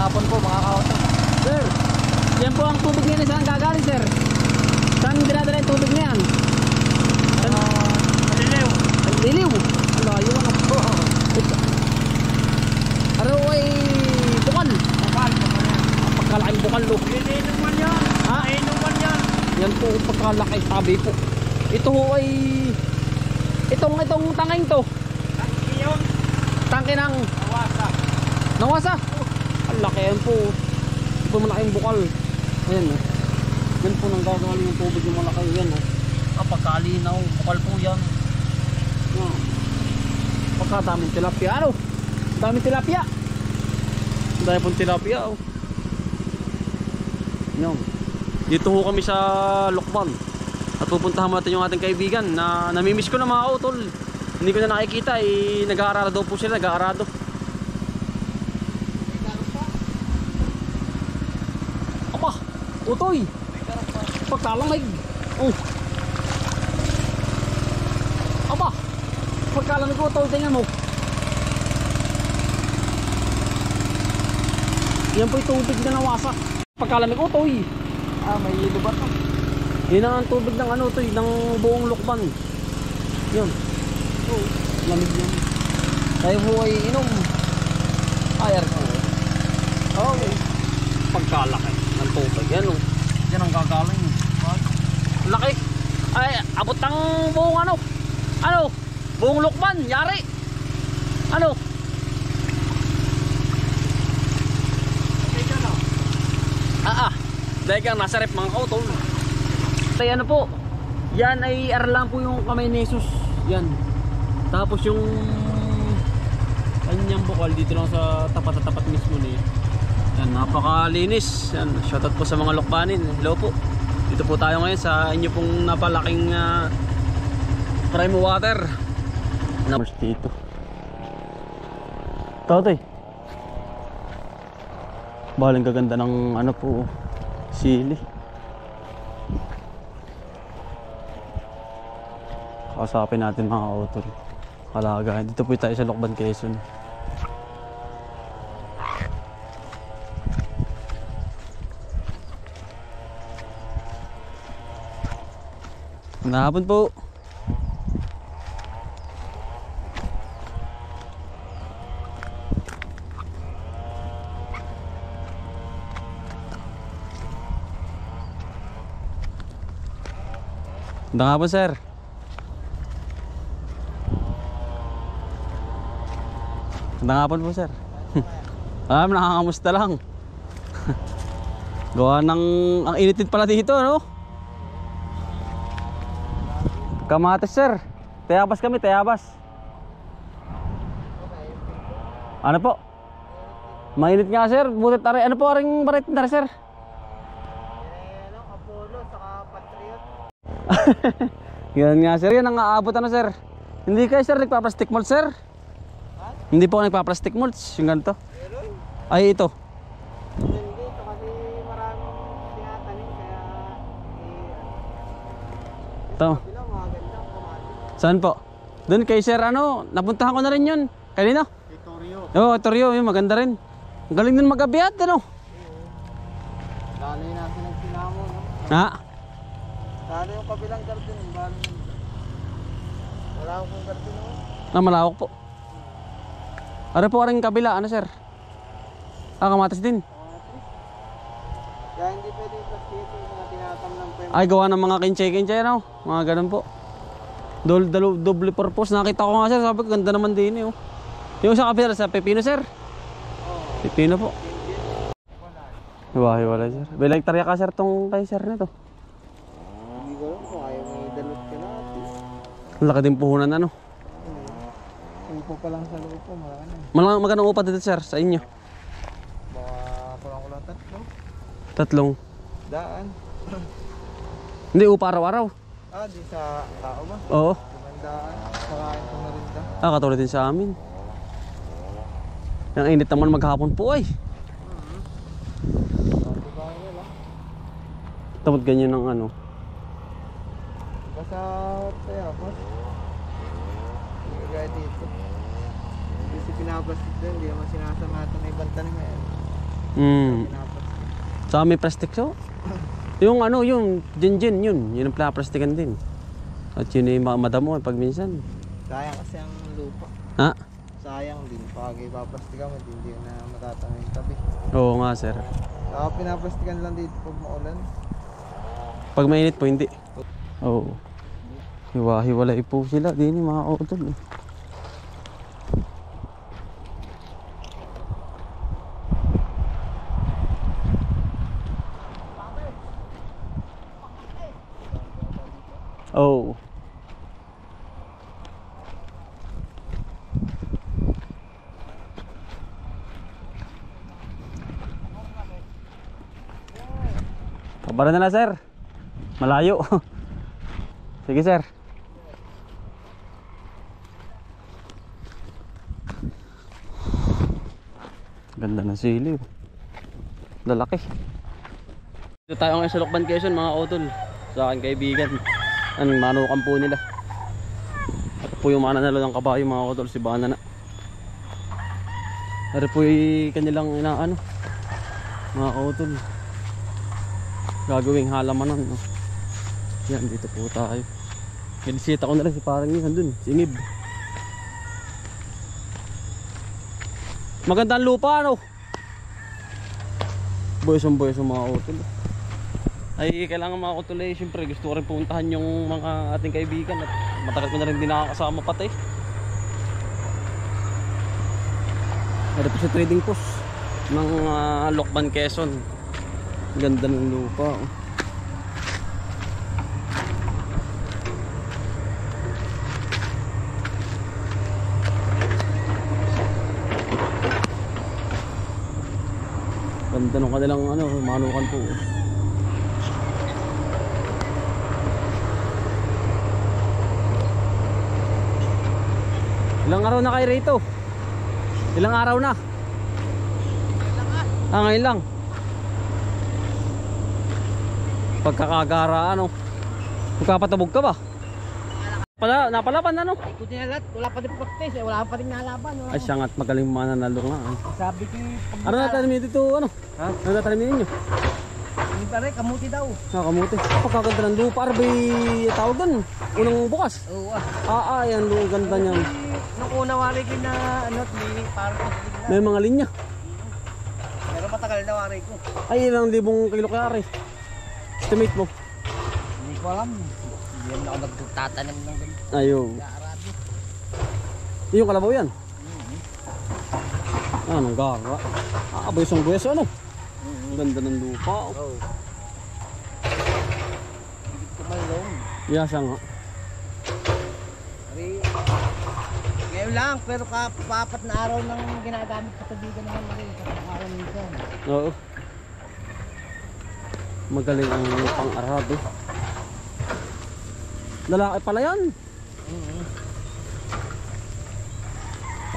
hapon po mga ka-auto. Sir, yan po ang tubig niyan. Saan gagaling sir? Saan dinadala yung tubig niyan? Maliliw. Maliliw? Ang layo ano po. Ano ay bukal? Bukal. Ang pagkalaking bukal lo. Inuman yan. Ha? Inuman yan. Yan po pagkalaki sabi po. Ito ho ay itong tanging to. Iyon. Tangke ng Nawasa. Nawasa. Ang laki yan po. Ito po malaking bukal. Ayan o. Yan po nang gagaling yung tubig yung malaki. Yan o. Pagkalinaw. Bukal po yan. Yan. Pagkadaming tilapia. Ano? Daming tilapia. Dahil pong tilapia o. Yan. Dito ho kami sa Lokban. At pupuntahan natin yung ating kaibigan na namimiss ko na mga utol. Hindi ko na nakikita eh, nag-aarado po sila, nag-aarado. Aba, utoy. Pagkalamig. Oh. Aba, pagkalamig utoy, tingnan mo. Yan po yung tubig na nawasa. Pagkalamig utoy. Ah, may ilo ba ito? Yan ang tubig ng ano utoy, ng buong Lokban. Yun. Oh, lamig yan. Tayo po ay inom. Ayer ko. Okay. Pagkalaki ng tubig. Yan o. Yan ang gagaling. Laki. Ay, abot ang buong ano. Ano? Buong Lokban. Yari. Ano? Dahil kang nasa rep mga kautol. Tay ano po. Yan ay aralan po yung kamay ni Jesus. Yan. Tapos yung kanyang bukal dito lang sa tapat mismo niya. Yan, napakalinis. Yan, shoutout po sa mga Lokbanin. Hello po. Dito po tayo ngayon sa inyo pong napalaking prime water. Numbers dito. Tatay. Baling gaganda ng ano po, sili. Kasapin natin mga kautol. Kalagayan. Dito po tayo sa Lokban, Quezon. Nahapon po. Ganda nga po sir. Ganda nga po sir. Nakakamusta lang. Gawa ng ang init pala dito no. Kamatis sir. Tayabas kami, tayabas. Ano po? Mainit nga sir. Butit tari. Ano po aring barit na sir? Apollo saka Patriot. Yan nga sir. Yan ang aabot ano sir. Hindi kayo sir nagpa-plastic mulch sir? Hindi po nagpa-plastic mulch. Yung ganito. Ay ito. Hindi ito kasi maraming tinatanim kaya Ito. bilang magandang kamatis. Saan po? Doon kay sir ano. Napuntahan ko na rin yun. Kanina? Victorio. Oo, Torio. Yun maganda rin. Ang galing nun mag-abiyat ano. Dali natin ang sinamo no. Ha? Dali yung kabilang garden. Wala akong garden no. Malawak po. Ano po rin kabila? Ano sir? Kamatis din. Kaya hindi pwede plastic yung mga tinatam ng pwede. Ay, gawa ng mga kinchay-kinchay ano? Mga ganun po. Double purpose. Nakita ko nga sir. Sabi ko, ganda naman din eh. Oh. Yung sa kabila sa pepino sir. Pepino po. Hiwa-hiwalay sir. Bilang hektarya ka sir tong kay sir na to. Hindi ko alam kung ayaw may dalot ka natin. Ang laki din puhunan ano. Upo pa lang sa loob po, marami. Magkano upa dito sir sa inyo? Baka kulang tatlo. Tatlong. Daan. Hindi upa araw-araw. Di sa tao ba? Oo. Tumandaan. Pakain ko na rin ka. Katulad din sa amin. Ang init naman maghapon po ay. Tamad ganyan ng ano. Basta tayo, boss. Hindi kaya dito. Kasi pinaplastic doon, hindi naman sinasamatan na ibang tanim yan. Pinaplastic. Sa may plastic so. Yung ano, yung gin yun ang plastikan din. At yun ay madamo pag minsan. Sayang kasi ang lupa. Ha? Sayang din. Pag ipaplastikan mo, hindi na matatama yung tabi. Oo nga sir. Saka pinaplastikan lang dito pag maulan. Pag mainit po hindi. Oo. Hiwa-hiwalay po sila din mga utol. Oh. Kabara na lang sir. Malayo. Sige sir. Ganda ng sili. Lalaki. Dito tayo ngayon sa Lokban, Quezon mga utol. Sa aking kaibigan. Ang manukan po nila. At po yung mananalo ng kabayo mga utol, si Banana. Pero po yung kanilang inaano mga utol. Gagawing halamanan no? Yan dito po tayo. Kinisita ko na rin si parang yun dun, singib. Magandang lupa ano. Boys mga utol. Ay kailangan mga utol eh, syempre gusto ko rin puntahan yung mga ating kaibigan. At matagal ko na rin din nakakasama pati. Ito po sa trading post ng Lokban, Quezon. Ganda ng lupa. Ganda ng kanilang ano, manukan po. Ilang araw na kayo rito? Ilang araw na? Ngayon lang. Pagkakagara ano? Magkapatabog ka ba? Napalaban ano? Ikuti na lahat. Wala pa rin practice. Wala pa rin nalaban. Ay siya nga't magaling mananalo nga. Sabi ko Ano natanimin dito ano? Ha? Ano natanimin ninyo? Hindi pa rin. Kamuti daw. Kamuti. Pagkaganda ng lupa. Arbay tawag doon. Unang bukas. Oo Yan doon ganda niyan. Nung una wari ko na ano, parang May mga linya. pero matagal na wari ko. Ay ilang libong kilo kaya rin. Estimate mo. Hindi ko alam. Hindi naman ako nagtatanim ng ganito. Ayun. Arabi. Yung kalabaw yan. Anong gara? Buwesong buweso ano? Ganda ng lupa. Oo. Higit ko malong. Yasa nga. Ngayon lang, pero kapapat na araw nang ginagamit sa tabigan naman rin. Kapag araw minsan. Oo. Magaling ang lupang Arabe. Lalaki pala yan.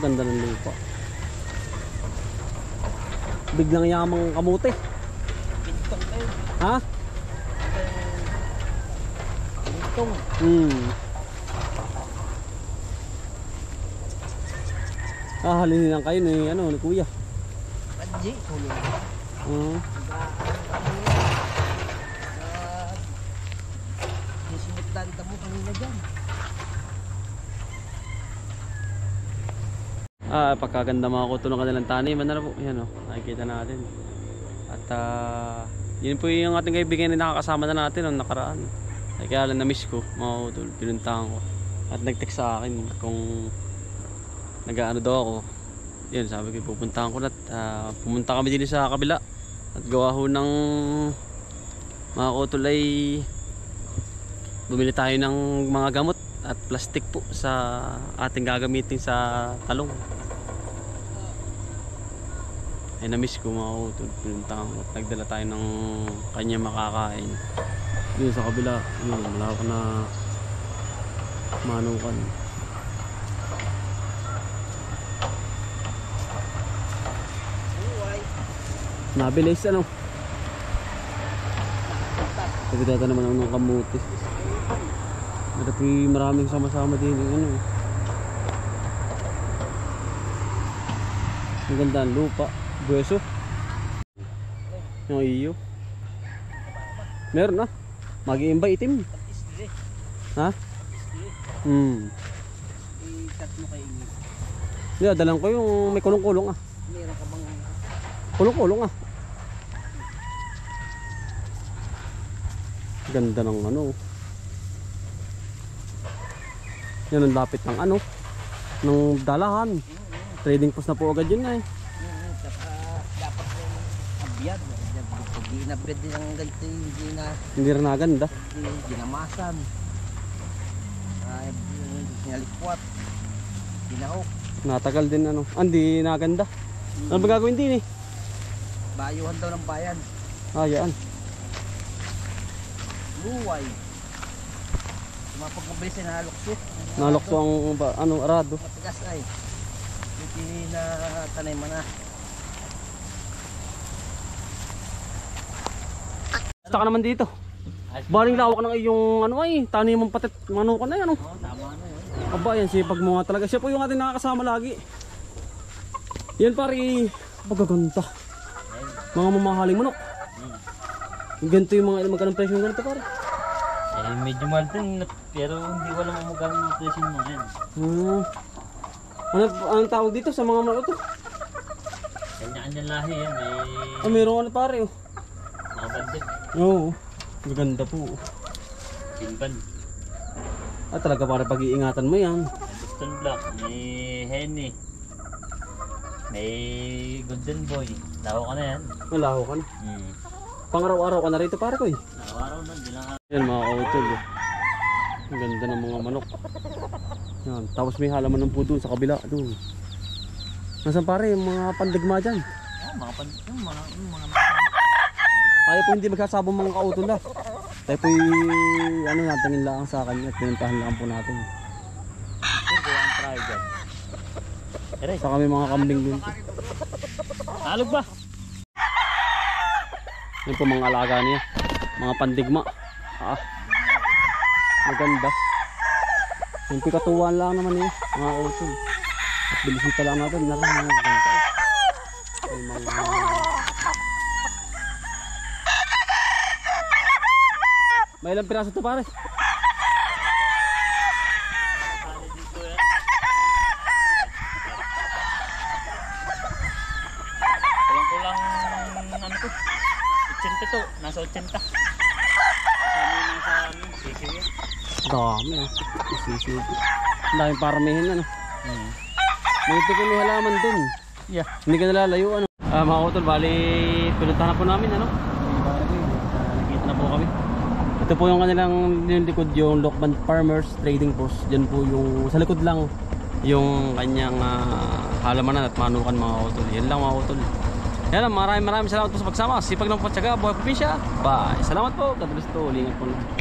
Ganda ng lupa. Biglang yamang kamuti. Pintong kayo. Ha? Pintong. Halinin lang kayo ni ano ni kuya. Padji. Sisimutlan mo kanina dyan. Pagkaganda mga kuto ng kanilang taniman na po. Yan o, nakikita natin. At yun po yung ating kaibigan na nakakasama na natin noong nakaraan. Ay kaya lang na-miss ko mga kuto, pinuntahan ko. At nag-text sa akin kung nag-ano daw ako. Yan, sabi ko pupuntahan ko na. Pumunta kami din sa kabila. At gawa ho ng mga kutol ay bumili tayo ng mga gamot at plastic po sa ating gagamitin sa talong. Ay na-miss ko mga kutol. Pinuntahan ko. Nagdala tayo ng kanya makakain. Dito sa kabila, yun, wala ko na manukan. Nabilis ano? Pagkita naman ako ng kamuti. Tapi maraming sama-sama din ano. Ang ganda ng lupa, buweso. Yung iyo. Meron na. Mag-iimba itim. Ha? Tatlo kayo. Yeah, dalang ko yung may kulong-kulong ah. Meron ka bang... Kulong-kulong ah. Ganda ng ano. Yan ang lapit ng ano. Ng dalahan. Trading post na po agad yun eh. Dapat yung abiyad. Hindi inabiyad din ang ganito. Hindi rin naganda. Hindi ginamasan. Nalikwat. Ginahok. Natagal din ano. Hindi naganda. Ano ba gagawin din eh? Bayuhan daw ng bayan. Ah, yan. Luway. Mapagmabilis ay nalukso. Nalokso ang ano, arado. Matigas ay. Hindi na tanay mo na. Basta ka naman dito. Baling lawak ng iyong ano ay, tanim mong patit manukan na yan. Ano? Tama na yun. Aba yan, sipag mo nga talaga. Siya po yung ating nakakasama lagi. Yan pare, pagkaganda. Mga mamahaling manok. Ganito yung mga magkanong presyo yung ganito pare. Eh, medyo mahal din, pero hindi wala mo magkano yung presyo mo yan. Anong tawag dito sa mga manok ito? Kanya-kanya lahi yan, Ah, mayroong ano pare oh. mga bandit, Oo, maganda po. silban, Ah, talaga pare pag-iingatan mo yan. may Boston Black, may Henny, may Golden Boy. Laho ka na yan. Malaho ka na. Pang-araw-araw ka na rito pare ko eh. Araw-araw na, di lang Yan mga kautol oh. Ang ganda ng mga manok. Yan. Tapos may halaman ng po doon sa kabila doon. Nasaan pare yung mga pandigma dyan? mga bandit, mga Tayo po hindi magsasabong mga kautol na. Tayo po ano natingin lang sa kanya at pinuntahan lang po natin. Sige, ang try dyan. Ere, Sa kami mga kambing din. halog ba? Yan po mga alaga niya. Mga pandigma. Ah. Maganda. Yung pikatuwan lang naman niya. Mga kautol. At bilisita lang natin. Maganda. May mga... May ilang piraso ito pare? Kulang-kulang ano to? 80 to, nasa 80. Kasama yung nasa sisiw yan. Dami ah. Sisig. Ang daming paramihin ano. Dito ko may halaman dun. Yeah. Hindi ka nalalayo ano. Mga kautol, bali pinuntahan na po namin ano. Nakikita na po kami. Ito po yung kanilang likod, yung Lokban Farmers Trading Post. Diyan po yung sa likod lang yung kanyang halamanan at manukan mga kautol. Yan lang mga kautol. Yan lang, maraming salamat po sa pagsama. Sipag ng Pagtyaga, buhay probinsya. Bye. Salamat po. God bless po. Lingat po.